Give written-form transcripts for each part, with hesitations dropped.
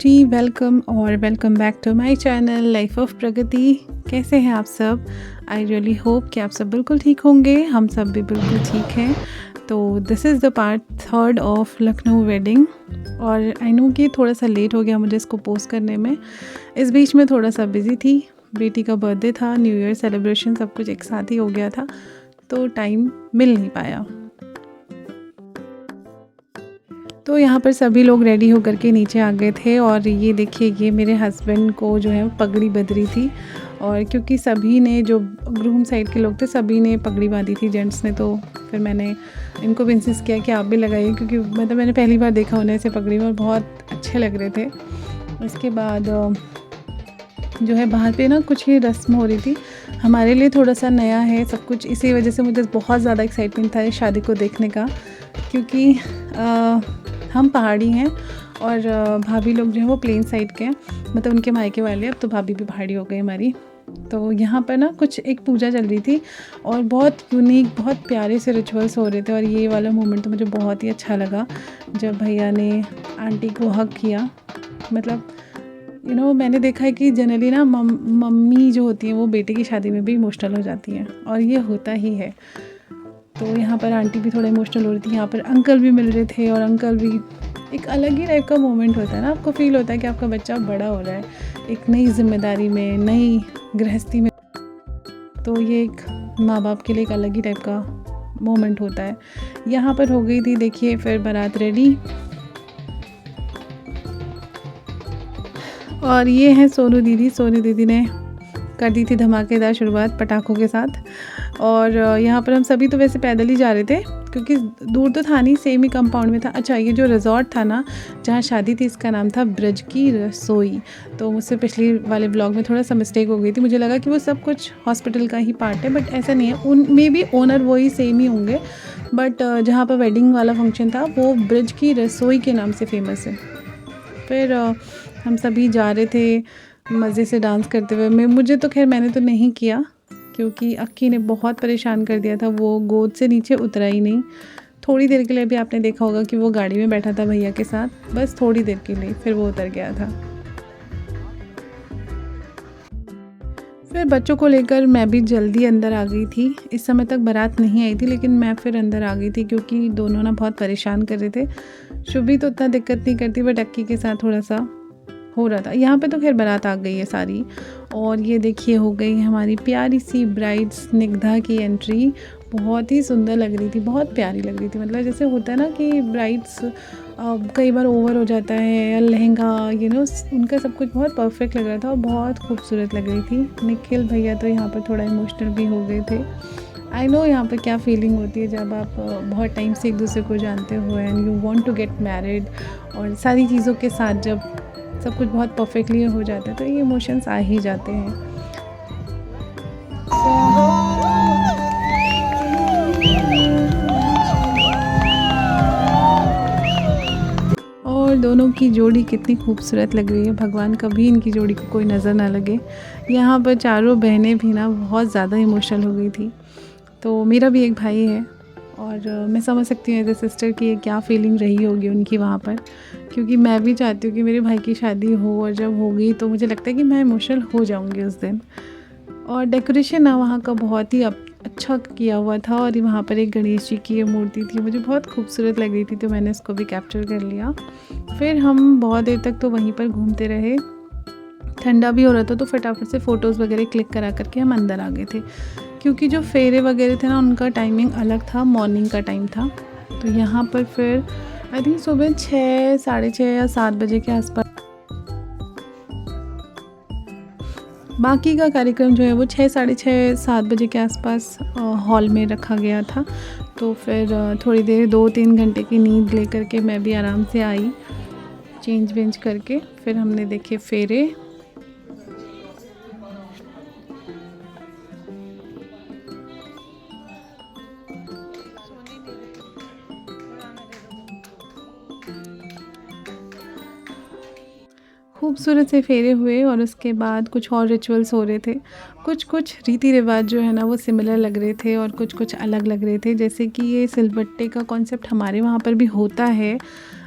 Ji, welcome back to my channel life of Pragati. कैसे हैं आप सब? आई रियली होप कि आप सब बिल्कुल ठीक होंगे। हम सब भी बिल्कुल ठीक हैं। तो this is the part 3 of Lucknow wedding. और आई नो कि थोड़ा सा लेट हो गया मुझे इसको पोस्ट करने में। इस बीच में थोड़ा सा बिज़ी थी, बेटी का बर्थडे था, न्यू ईयर सेलिब्रेशन, सब कुछ एक साथ ही हो गया था, तो टाइम मिल नहीं पाया। तो यहाँ पर सभी लोग रेडी होकर के नीचे आ गए थे और ये देखिए, ये मेरे हस्बैंड को जो है पगड़ी बंधी थी। और क्योंकि सभी ने, जो ग्रूम साइड के लोग थे, सभी ने पगड़ी बांधी थी जेंट्स ने, तो फिर मैंने इनको भी इंसिस्ट किया कि आप भी लगाइए, क्योंकि मतलब मैंने पहली बार देखा उन्हें ऐसे पगड़ी में और बहुत अच्छे लग रहे थे। उसके बाद जो है बाहर पे ना कुछ ही रस्म हो रही थी, हमारे लिए थोड़ा सा नया है सब कुछ, इसी वजह से मुझे बहुत ज़्यादा एक्साइटमेंट था इस शादी को देखने का। क्योंकि हम पहाड़ी हैं और भाभी लोग जो हैं वो प्लेन साइड के हैं, मतलब उनके मायके वाले। अब तो भाभी भी पहाड़ी हो गई हमारी। तो यहाँ पर ना कुछ एक पूजा चल रही थी और बहुत यूनिक, बहुत प्यारे से रिचुअल्स हो रहे थे। और ये वाला मोमेंट तो मुझे बहुत ही अच्छा लगा जब भैया ने आंटी को हग किया। मतलब मैंने देखा है कि जनरली ना मम्मी जो होती हैं वो बेटे की शादी में भी इमोशनल हो जाती हैं, और ये होता ही है। तो यहाँ पर आंटी भी थोड़ा इमोशनल हो रही थी, यहाँ पर अंकल भी मिल रहे थे, और अंकल भी, एक अलग ही टाइप का मोमेंट होता है ना, आपको फील होता है कि आपका बच्चा बड़ा हो रहा है एक नई जिम्मेदारी में, नई गृहस्थी में। तो ये एक माँ बाप के लिए एक अलग ही टाइप का मोमेंट होता है। यहाँ पर हो गई थी, देखिए, फिर बारात रेडी। और ये हैं सोनू दीदी ने कर दी थी धमाकेदार शुरुआत पटाखों के साथ। और यहाँ पर हम सभी तो वैसे पैदल ही जा रहे थे, क्योंकि दूर तो था नहीं, सेम ही कंपाउंड में था। अच्छा, ये जो रिजॉर्ट था ना जहाँ शादी थी, इसका नाम था ब्रज की रसोई। तो मुझसे पिछली वाले ब्लॉग में थोड़ा सा मिस्टेक हो गई थी, मुझे लगा कि वो सब कुछ हॉस्पिटल का ही पार्ट है, बट ऐसा नहीं है। उन में भी ओनर वही सेम ही होंगे, बट जहाँ पर वेडिंग वाला फंक्शन था वो ब्रज की रसोई के नाम से फेमस है। फिर हम सभी जा रहे थे मज़े से डांस करते हुए। मैंने तो नहीं किया, क्योंकि अक्की ने बहुत परेशान कर दिया था, वो गोद से नीचे उतरा ही नहीं। थोड़ी देर के लिए भी आपने देखा होगा कि वो गाड़ी में बैठा था भैया के साथ, बस थोड़ी देर के लिए, फिर वो उतर गया था। फिर बच्चों को लेकर मैं भी जल्दी अंदर आ गई थी। इस समय तक बारात नहीं आई थी, लेकिन मैं फिर अंदर आ गई थी क्योंकि दोनों ना बहुत परेशान कर रहे थे। शुभी तो उतना दिक्कत नहीं करती, बट अक्की के साथ थोड़ा सा हो रहा था। यहाँ पे तो खैर बारात आ गई है सारी। और ये देखिए, हो गई हमारी प्यारी सी ब्राइड स्निग्धा की एंट्री। बहुत ही सुंदर लग रही थी, बहुत प्यारी लग रही थी। मतलब जैसे होता है ना कि ब्राइड्स कई बार ओवर हो जाता है, या लहंगा, उनका सब कुछ बहुत परफेक्ट लग रहा था और बहुत खूबसूरत लग रही थी। निखिल भैया तो यहाँ पर थोड़ा इमोशनल भी हो गए थे। आई नो यहाँ पर क्या फीलिंग होती है जब आप बहुत टाइम से एक दूसरे को जानते हो and you want to get married, और सारी चीज़ों के साथ जब सब कुछ बहुत परफेक्टली हो जाता है तो ये इमोशंस आ ही जाते हैं। और दोनों की जोड़ी कितनी खूबसूरत लग रही है, भगवान कभी इनकी जोड़ी को कोई नज़र ना लगे। यहाँ पर चारों बहनें भी ना बहुत ज़्यादा इमोशनल हो गई थी। तो मेरा भी एक भाई है, और मैं समझ सकती हूँ एज ए सिस्टर की क्या फीलिंग रही होगी उनकी वहाँ पर, क्योंकि मैं भी चाहती हूँ कि मेरे भाई की शादी हो, और जब होगी तो मुझे लगता है कि मैं इमोशनल हो जाऊँगी उस दिन। और डेकोरेशन ना वहाँ का बहुत ही अच्छा किया हुआ था, और वहाँ पर एक गणेश जी की मूर्ति थी, मुझे बहुत खूबसूरत लग रही थी, तो मैंने इसको भी कैप्चर कर लिया। फिर हम बहुत देर तक तो वहीं पर घूमते रहे, ठंडा भी हो रहा था, तो फटाफट से फ़ोटोज़ वगैरह क्लिक करा करके हम अंदर आ गए थे। क्योंकि जो फेरे वगैरह थे ना उनका टाइमिंग अलग था, मॉर्निंग का टाइम था। तो यहाँ पर फिर आई थिंक सुबह 6, साढ़े 6 या 7 बजे के आसपास, बाकी का कार्यक्रम जो है वो 6, साढ़े 6, 7 बजे के आसपास हॉल में रखा गया था। तो फिर थोड़ी देर 2-3 घंटे की नींद लेकर के मैं भी आराम से आई, चेंज वेंज करके। फिर हमने देखे फेरे। खूबसूरत से फेरे हुए, और उसके बाद कुछ और रिचुअल्स हो रहे थे। कुछ रीति रिवाज जो है ना वो सिमिलर लग रहे थे, और कुछ अलग लग रहे थे। जैसे कि ये सिलबट्टे का कॉन्सेप्ट हमारे वहाँ पर भी होता है,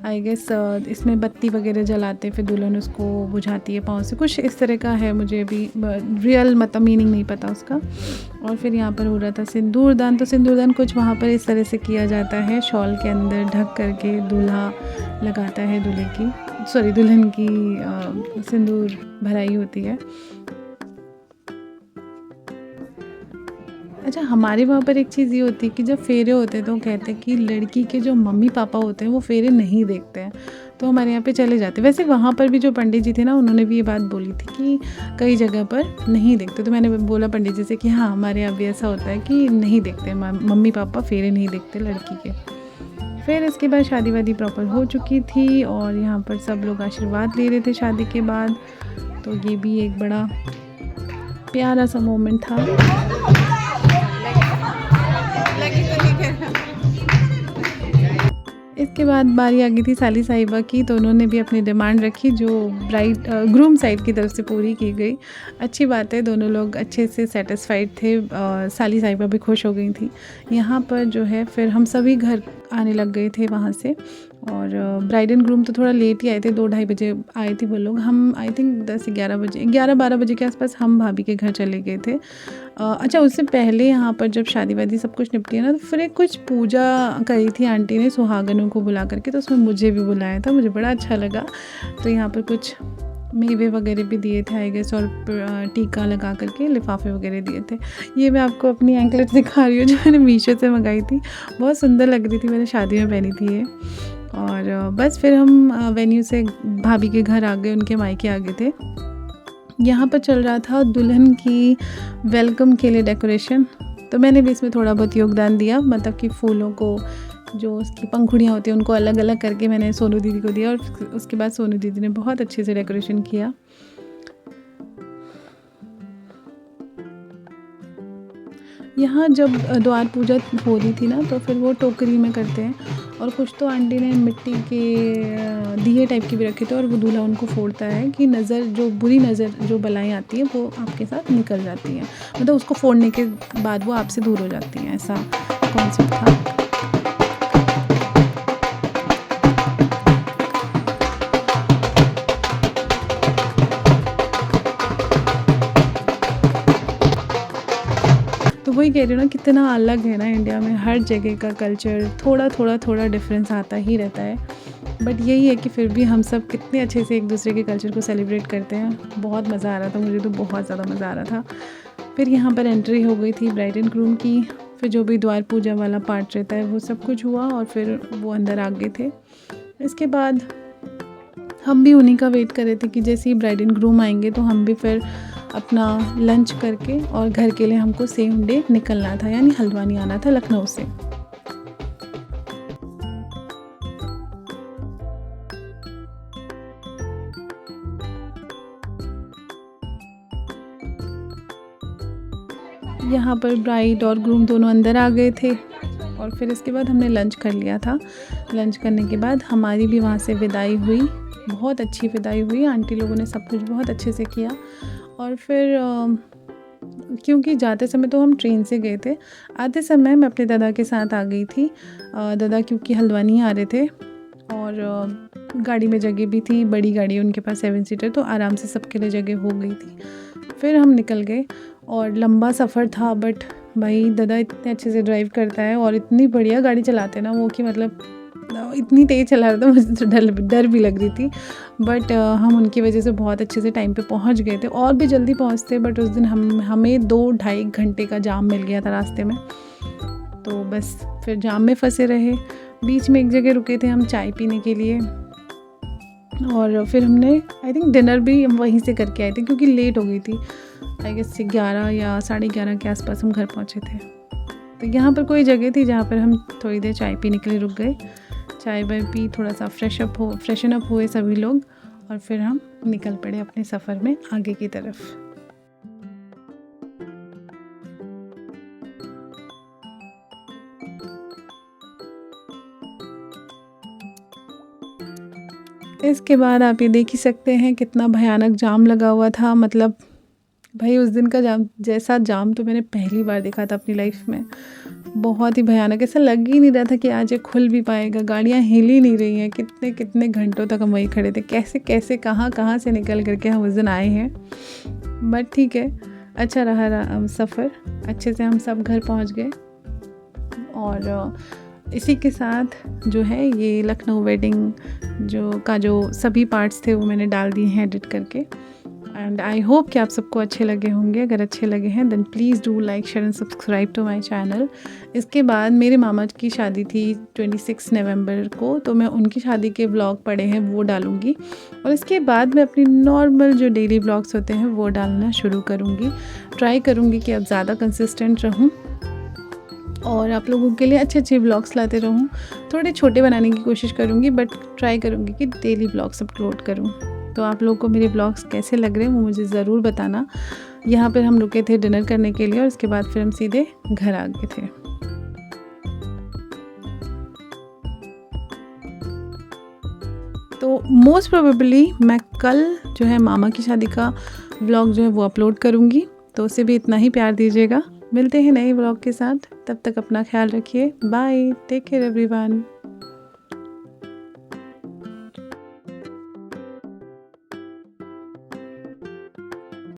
आई गेस इसमें बत्ती वगैरह जलाते, फिर दुल्हन उसको बुझाती है पाँव से, कुछ इस तरह का है, मुझे भी रियल मतलब मीनिंग नहीं पता उसका। और फिर यहाँ पर हो रहा था सिंदूरदान। तो सिंदूरदान कुछ वहाँ पर इस तरह से किया जाता है, शॉल के अंदर ढक करके दूल्हा लगाता है दुल्हन की सिंदूर भराई होती है। अच्छा, हमारे वहाँ पर एक चीज़ ये होती है कि जब फेरे होते हैं तो कहते हैं कि लड़की के जो मम्मी पापा होते हैं वो फेरे नहीं देखते हैं, तो हमारे यहाँ पे चले जाते हैं। वैसे वहाँ पर भी जो पंडित जी थे ना, उन्होंने भी ये बात बोली थी कि कई जगह पर नहीं देखते। तो मैंने बोला पंडित जी से कि हाँ, हमारे यहाँ भी ऐसा होता है कि नहीं देखते, मम्मी पापा फेरे नहीं देखते लड़की के। फिर इसके बाद शादी वादी प्रॉपर हो चुकी थी और यहाँ पर सब लोग आशीर्वाद ले रहे थे शादी के बाद। तो ये भी एक बड़ा प्यारा सा मोमेंट था। इसके बाद बारी आ गई थी साली साहिबा की, तो उन्होंने भी अपनी डिमांड रखी जो ग्रूम साइड की तरफ से पूरी की गई। अच्छी बात है, दोनों लोग अच्छे से सेटिस्फाइड थे, साली साहिबा भी खुश हो गई थी। यहाँ पर जो है फिर हम सभी घर आने लग गए थे वहाँ से, और ब्राइड एंड ग्रूम तो थोड़ा लेट ही आए थे, 2-2:30 बजे आए थे वो लोग। हम आई थिंक 11-12 बजे के आसपास हम भाभी के घर चले गए थे। अच्छा, उससे पहले यहाँ पर जब शादी वादी सब कुछ निपटी है ना, तो फिर एक कुछ पूजा करी थी आंटी ने सुहागनों को बुला करके, तो उसमें मुझे भी बुलाया था, मुझे बड़ा अच्छा लगा। तो यहाँ पर कुछ मेवे वगैरह भी दिए थे आई गेस, और टीका लगा करके लिफाफे वगैरह दिए थे। ये मैं आपको अपनी एंकलेट दिखा रही हूँ जो मैंने मीशो से मंगाई थी, बहुत सुंदर लग रही थी, मैंने शादी में पहनी थी ये। और बस फिर हम वेन्यू से भाभी के घर आ गए, उनके मायके आ गए थे। यहाँ पर चल रहा था दुल्हन की वेलकम के लिए डेकोरेशन, तो मैंने भी इसमें थोड़ा बहुत योगदान दिया, मतलब कि फूलों को जो उसकी पंखुड़ियाँ होती हैं उनको अलग अलग करके मैंने सोनू दीदी को दिया, और उसके बाद सोनू दीदी ने बहुत अच्छे से डेकोरेशन किया। यहाँ जब द्वार पूजा हो रही थी ना, तो फिर वो टोकरी में करते हैं, और कुछ तो आंटी ने मिट्टी के दिए टाइप के भी रखे थे, और वो दूल्हा उनको फोड़ता है कि बुरी नज़र जो बलाएँ आती हैं वो आपके साथ निकल जाती हैं, मतलब उसको फोड़ने के बाद वो आपसे दूर हो जाती हैं, ऐसा कॉन्सेप्ट था। तो वही कह रही हूँ ना, कितना अलग है ना इंडिया में, हर जगह का कल्चर थोड़ा डिफरेंस आता ही रहता है। बट यही है कि फिर भी हम सब कितने अच्छे से एक दूसरे के कल्चर को सेलिब्रेट करते हैं। बहुत मज़ा आ रहा था, मुझे तो बहुत ज़्यादा मज़ा आ रहा था। फिर यहाँ पर एंट्री हो गई थी ब्राइड एंड ग्रूम की, फिर जो भी द्वार पूजा वाला पार्ट रहता है वो सब कुछ हुआ, और फिर वो अंदर आ गए थे। इसके बाद हम भी उन्हीं का वेट कर रहे थे कि जैसे ही ब्राइड एंड ग्रूम आएंगे तो हम भी फिर अपना लंच करके और घर के लिए हमको सेम डे निकलना था, यानी हल्द्वानी आना था लखनऊ से। यहाँ पर ब्राइड और ग्रूम दोनों अंदर आ गए थे, और फिर इसके बाद हमने लंच कर लिया था। लंच करने के बाद हमारी भी वहाँ से विदाई हुई, बहुत अच्छी विदाई हुई, आंटी लोगों ने सब कुछ बहुत अच्छे से किया। और फिर क्योंकि जाते समय तो हम ट्रेन से गए थे, आते समय मैं अपने दादा के साथ आ गई थी। दादा क्योंकि हल्द्वानी आ रहे थे, और गाड़ी में जगह भी थी, बड़ी गाड़ी है उनके पास 7 सीटर, तो आराम से सबके लिए जगह हो गई थी। फिर हम निकल गए, और लंबा सफ़र था, बट भाई दादा इतने अच्छे से ड्राइव करता है और इतनी बढ़िया गाड़ी चलाते हैं ना वो, कि मतलब इतनी तेज़ चला रहा था, मुझे तो डर भी लग रही थी। बट हम उनकी वजह से बहुत अच्छे से टाइम पे पहुंच गए थे, और भी जल्दी पहुंचते, बट उस दिन हमें 2-2.5 घंटे का जाम मिल गया था रास्ते में। तो बस फिर जाम में फंसे रहे। बीच में एक जगह रुके थे हम चाय पीने के लिए, और फिर हमने आई थिंक डिनर भी हम वहीं से करके आए थे, क्योंकि लेट हो गई थी। आई गेस 11 या 11:30 के आसपास हम घर पहुँचे थे। तो यहाँ पर कोई जगह थी जहाँ पर हम थोड़ी देर चाय पीने के लिए रुक गए, चाय वाय पी, थोड़ा सा फ्रेशन अप हुए सभी लोग, और फिर हम निकल पड़े अपने सफ़र में आगे की तरफ। इसके बाद आप ये देख ही सकते हैं कितना भयानक जाम लगा हुआ था, मतलब भाई उस दिन का जाम जैसा जाम तो मैंने पहली बार देखा था अपनी लाइफ में। बहुत ही भयानक, ऐसा लग ही नहीं रहा था कि आज ये खुल भी पाएगा। गाड़ियाँ हिल ही नहीं रही हैं। कितने कितने घंटों तक हम वहीं खड़े थे। कैसे कैसे कहाँ से निकल करके हम उस दिन आए हैं। बट ठीक है, अच्छा रहा सफ़र। अच्छे से हम सब घर पहुंच गए। और इसी के साथ जो है ये लखनऊ वेडिंग जो सभी पार्ट्स थे वो मैंने डाल दिए हैं एडिट करके। एंड आई होप कि आप सबको अच्छे लगे होंगे। अगर अच्छे लगे हैं then please do like share and subscribe to my channel. इसके बाद मेरे मामा की शादी थी 26 नवंबर को, तो मैं उनकी शादी के व्लॉग पड़े हैं वो डालूँगी। और इसके बाद मैं अपनी नॉर्मल जो डेली व्लॉग्स होते हैं वो डालना शुरू करूँगी। ट्राई करूँगी कि अब ज़्यादा कंसिस्टेंट रहूँ और आप लोगों के लिए अच्छे अच्छे व्लॉग्स लाते रहूँ। थोड़े छोटे बनाने की कोशिश करूँगी बट ट्राई करूँगी कि डेली व्लॉग्स अपलोड करूँ। तो आप लोगों को मेरे ब्लॉग्स कैसे लग रहे हैं वो मुझे ज़रूर बताना। यहाँ पर हम रुके थे डिनर करने के लिए और उसके बाद फिर हम सीधे घर आ गए थे। तो मोस्ट प्रोबेबली मैं कल जो है मामा की शादी का व्लॉग जो है वो अपलोड करूँगी। तो उसे भी इतना ही प्यार दीजिएगा। मिलते हैं नए व्लॉग के साथ। तब तक अपना ख्याल रखिए। Bye, take care everyone.